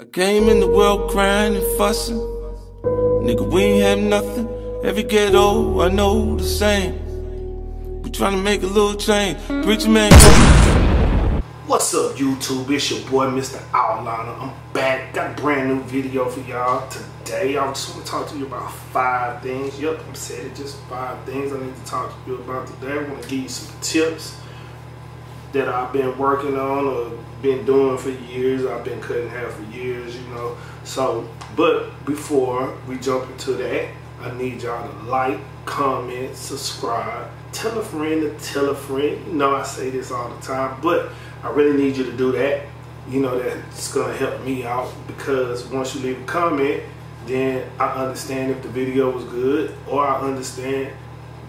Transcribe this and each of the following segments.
I came in the world crying and fussing. Nigga, we ain't have nothing. Every ghetto, I know the same. We tryna make a little change. Preacher man, What's up, YouTube? It's your boy, Mr. Outliner. I'm back. Got a brand new video for y'all today. I just want to talk to you about 5 things. Yep, I said it, just 5 things I need to talk to you about today. I want to give you some tips that I've been working on or been doing for years. I've been cutting hair for years, you know. So, but before we jump into that, I need y'all to like, comment, subscribe, tell a friend to tell a friend. You know I say this all the time, but I really need you to do that. You know, that's gonna help me out, because once you leave a comment, then I understand if the video was good, or I understand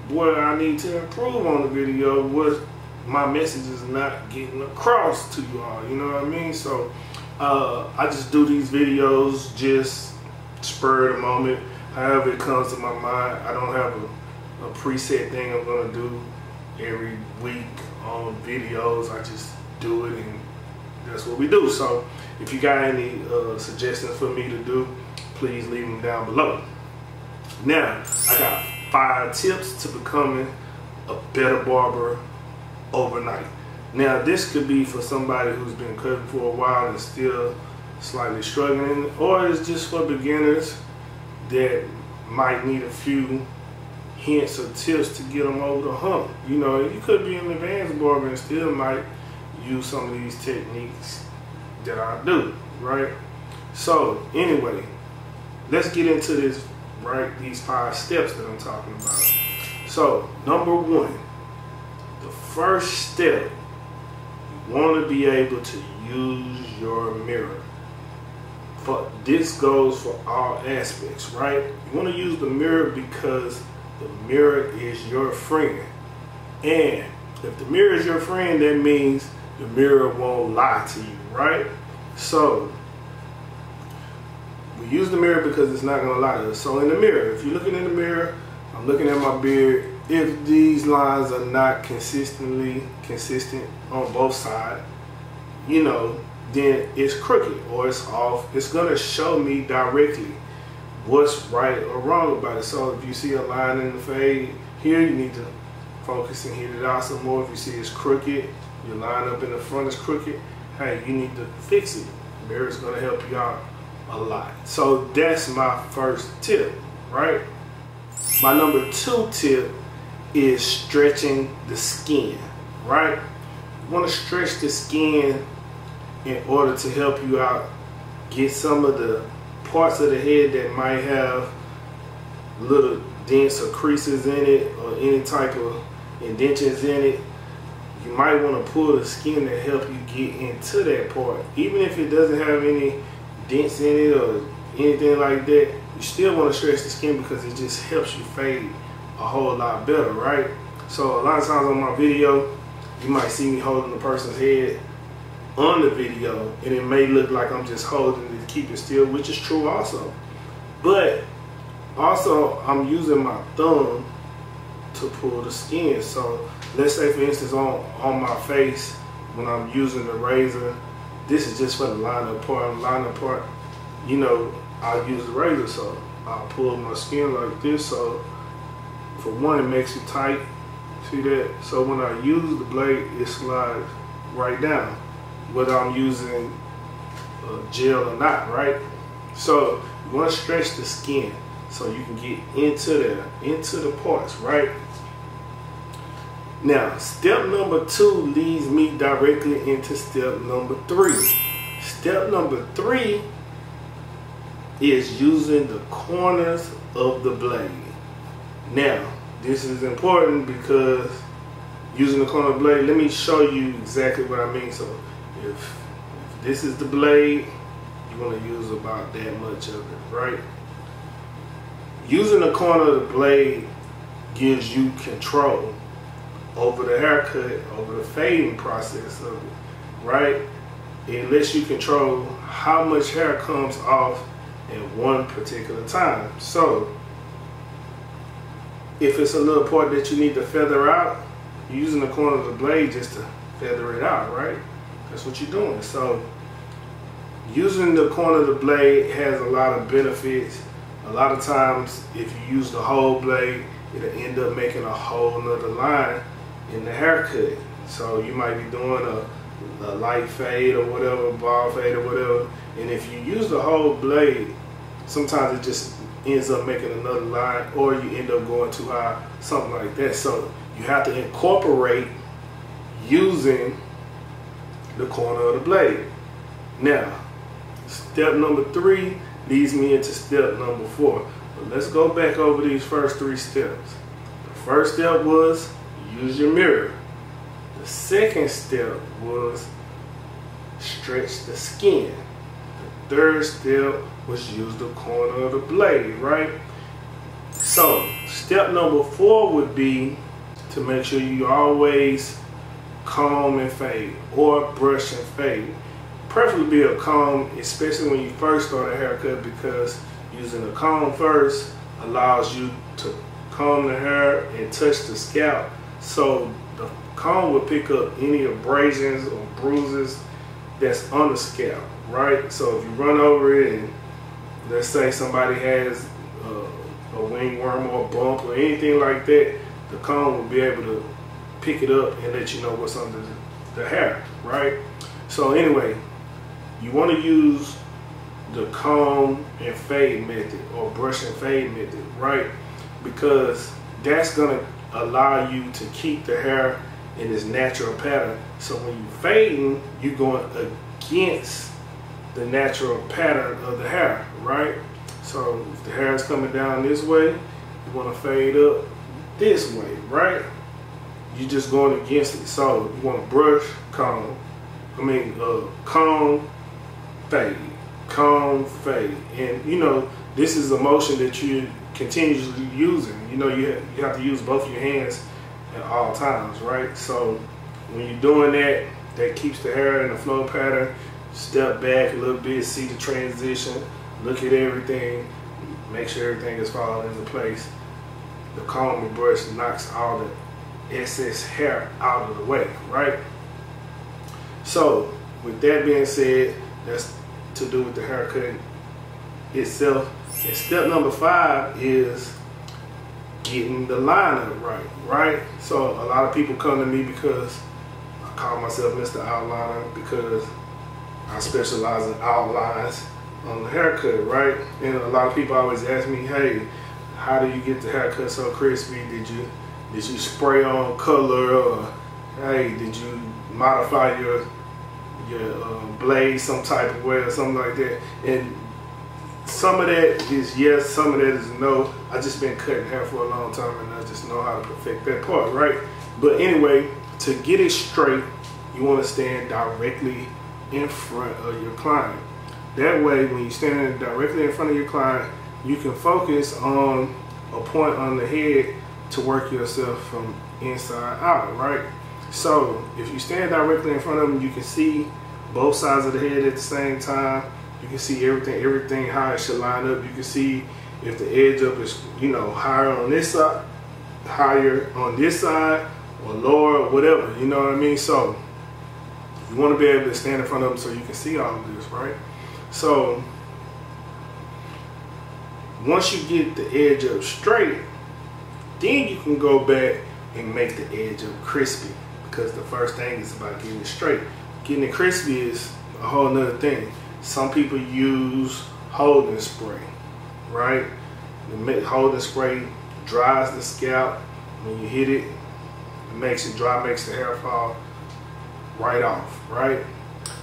what I need to improve on the video, what my message is not getting across to you all, you know what I mean? So I just do these videos just spur of the moment, however it comes to my mind. I don't have a preset thing I'm gonna do every week on videos. I just do it, and that's what we do. So if you got any suggestions for me to do, please leave them down below. Now, I got 5 tips to becoming a better barber overnight. Now, this could be for somebody who's been cutting for a while and still slightly struggling, or it's just for beginners that might need a few hints or tips to get them over the hump. You know, you could be an advanced barber and still might use some of these techniques that I do, right? So anyway, let's get into this, right? These 5 steps that I'm talking about. So number 1, the first step, you want to be able to use your mirror. This goes for all aspects, right? You want to use the mirror because the mirror is your friend. And if the mirror is your friend, that means the mirror won't lie to you, right? So we use the mirror because it's not going to lie to us. So in the mirror, if you're looking in the mirror, I'm looking at my beard. If these lines are not consistent on both sides, you know, then it's crooked or it's off. It's going to show me directly what's right or wrong about it. So if you see a line in the fade here, you need to focus and hit it out some more. If you see it's crooked, your line up in the front is crooked, hey, you need to fix it. The mirror is going to help you out a lot. So that's my first tip, right? My number 2 tip is stretching the skin, right? You want to stretch the skin in order to help you out, get some of the parts of the head that might have little dents or creases in it or any type of indentions in it. You might want to pull the skin to help you get into that part. Even if it doesn't have any dents in it or anything like that, you still want to stretch the skin because it just helps you fade a whole lot better, right? So a lot of times on my video, you might see me holding the person's head on the video, and it may look like I'm just holding it to keep it still, which is true also. But also, I'm using my thumb to pull the skin. So let's say, for instance, on my face, when I'm using the razor, this is just for the line part. You know, I'll use the razor, so I'll pull my skin like this. So for one, it makes it tight. See that? So when I use the blade, it slides right down, whether I'm using gel or not, right? So you want to stretch the skin so you can get into the parts, right? Now, step number 2 leads me directly into step number 3. Step number 3 is using the corners of the blade. Now, this is important because using the corner of the blade, let me show you exactly what I mean. So if this is the blade, you want to use about that much of it, right? Using the corner of the blade gives you control over the haircut, over the fading process of it, right? It lets you control how much hair comes off at one particular time. So if it's a little part that you need to feather out, you're using the corner of the blade just to feather it out, right? That's what you're doing. So using the corner of the blade has a lot of benefits. A lot of times, if you use the whole blade, it'll end up making a whole nother line in the haircut. So you might be doing a light fade or whatever, ball fade or whatever, and if you use the whole blade, sometimes it just ends up making another line, or you end up going too high, something like that. So you have to incorporate using the corner of the blade. Now, step number 3 leads me into step number 4. But let's go back over these first 3 steps. The first step was use your mirror. The second step was stretch the skin. The third step was use the corner of the blade, right? So step number 4 would be to make sure you always comb and fade, or brush and fade. Preferably a comb, especially when you first start a haircut, because using a comb first allows you to comb the hair and touch the scalp, so the comb will pick up any abrasions or bruises that's on the scalp, right? So if you run over it and let's say somebody has a wingworm or a bump or anything like that, the comb will be able to pick it up and let you know what's under the hair, right? So anyway, you want to use the comb and fade method, or brush and fade method, right? Because that's going to allow you to keep the hair in its natural pattern. So when you're fading, you're going against the natural pattern of the hair, right? So if the hair is coming down this way, you want to fade up this way, right? You're just going against it. So you want to brush, comb, comb, fade, comb, fade. And you know, this is a motion that you're continuously using. You know, you have to use both of your hands at all times, right? So when you're doing that, that keeps the hair in the flow pattern. Step back a little bit, see the transition, look at everything, make sure everything is falling into place. The comb and brush knocks all the excess hair out of the way, right? So with that being said, that's to do with the haircut itself. And step number 5 is getting the lineup right? So a lot of people come to me because I call myself Mr. Outliner, because I specialize in outlines on the haircut, right? And a lot of people always ask me, hey, how do you get the haircut so crispy? Did you spray on color, or hey, did you modify your blade some type of way or something like that? And some of that is yes, some of that is no. I just been cutting hair for a long time and I just know how to perfect that part, right? But anyway, to get it straight, you want to stand directly in front of your client. That way, when you're standing directly in front of your client, you can focus on a point on the head to work yourself from inside out, right? So if you stand directly in front of them, you can see both sides of the head at the same time. You can see everything how it should line up. You can see if the edge up is, you know, higher on this side, higher on this side, or lower, or whatever, you know what I mean? So you want to be able to stand in front of them so you can see all of this, right? So once you get the edge up straight, then you can go back and make the edge up crispy, because the first thing is about getting it straight. Getting it crispy is a whole nother thing. Some people use holding spray, right? The holding spray dries the scalp. When you hit it, it makes it dry, makes the hair fall right off, right?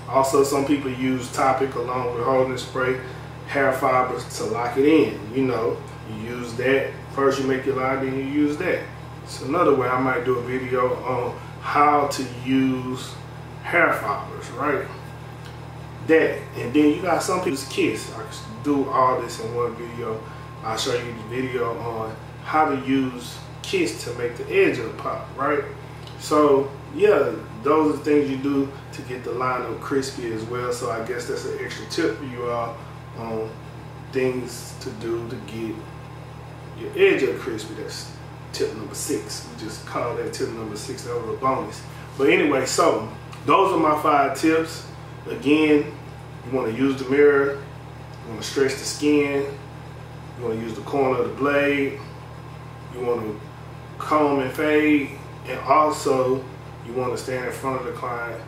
Also, some people use Topic along with holding spray, hair fibers to lock it in. You know, you use that first, you make your line, then you use that. So another way, I might do a video on how to use hair fibers, right? That, and then you got some people's kiss. I can do all this in one video. I'll show you the video on how to use kiss to make the edge up pop, right? So yeah, those are things you do to get the line up crispy as well. So I guess that's an extra tip for you all on things to do to get your edge up crispy. That's tip number 6. We just call that tip number 6. That was a bonus. But anyway, so those are my 5 tips. Again, You want to use the mirror, you want to stretch the skin, you want to use the corner of the blade, you want to comb and fade, and also you want to stand in front of the client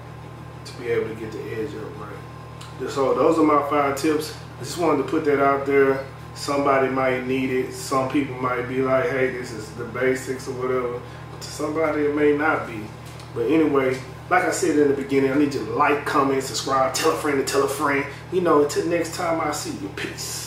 to be able to get the edge up right. So those are my 5 tips. I just wanted to put that out there. Somebody might need it. Some people might be like, hey, this is the basics or whatever. But to somebody it may not be. But anyway, like I said in the beginning, I need you to like, comment, subscribe, tell a friend to tell a friend. You know, until next time I see you. Peace.